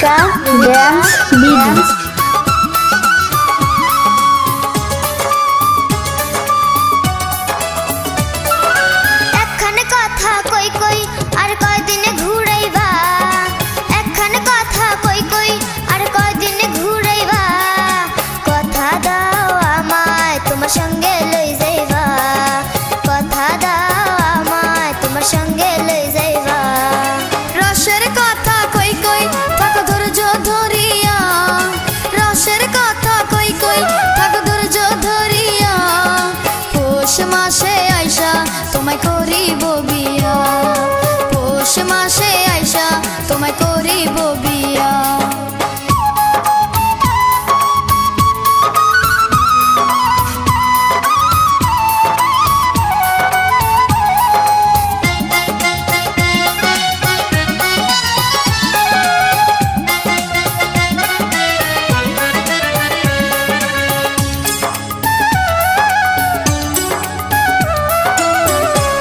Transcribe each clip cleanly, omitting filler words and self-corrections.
Anushka dance BD. একখানে কথা কই কই আর কয়দিনে ঘুরাইবা, একখানে কথা কই কই আর কয়দিনে ঘুরাইবা, কথা দাও আমায় তোমার সঙ্গে লই যাইবা, কথা দাও আমায় তোমার সঙ্গে লই যাইবা। রসের কথা কই কই থাকো ধৈর্য ধরিয়া, রসের কথা কই কই থাকো ধৈর্য ধরিয়া, পৌষ মাসে আইসা তোমায় করিব বিয়া, পৌষ মাসে আইসা তোমায় করিব বিয়া।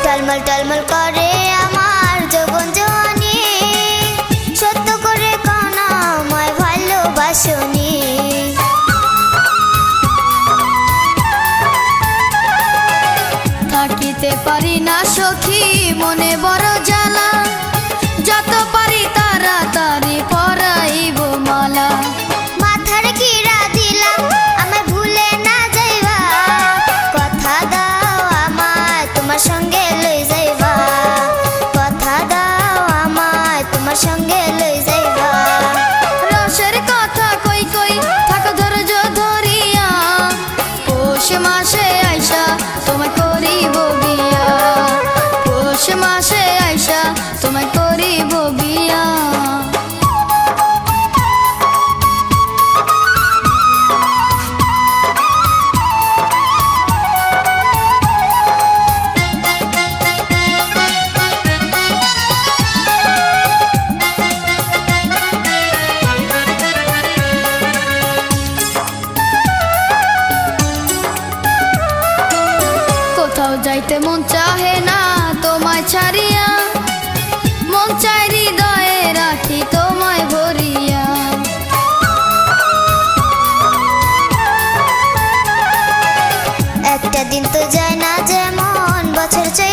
টলমল টলমল করে আমার যৌবন জওয়ানি, সত্য করে কানা আমায় ভালোবাসনি। থাকিতে পারি না সখী মনে বড় জ্বালা, যত পারি তাড়াতাড়ি পরাইব মালা। মাথার কিরা দিলাম আমায় ভুলে না যাইবা, কথা দাও আমায় তোমার সঙ্গে লই যাইবা, কথা দাও আমায় তোমার সঙ্গে লই যাইবা। রসের কথা কই কই থাকো ধৈর্য ধরিয়া, পৌষ মাসে আইসা তোমায় করিব বিয়া, পৌষ মাসে আইসা তোমায় করিব বিয়া। কোথাও যাইতে মন চাহে না তোমায় ছাড়িয়া, মন চাই হৃদয়ে রাখি তোমায় ভরিয়া। একটা দিন তো যায় না যেমন বছর চাই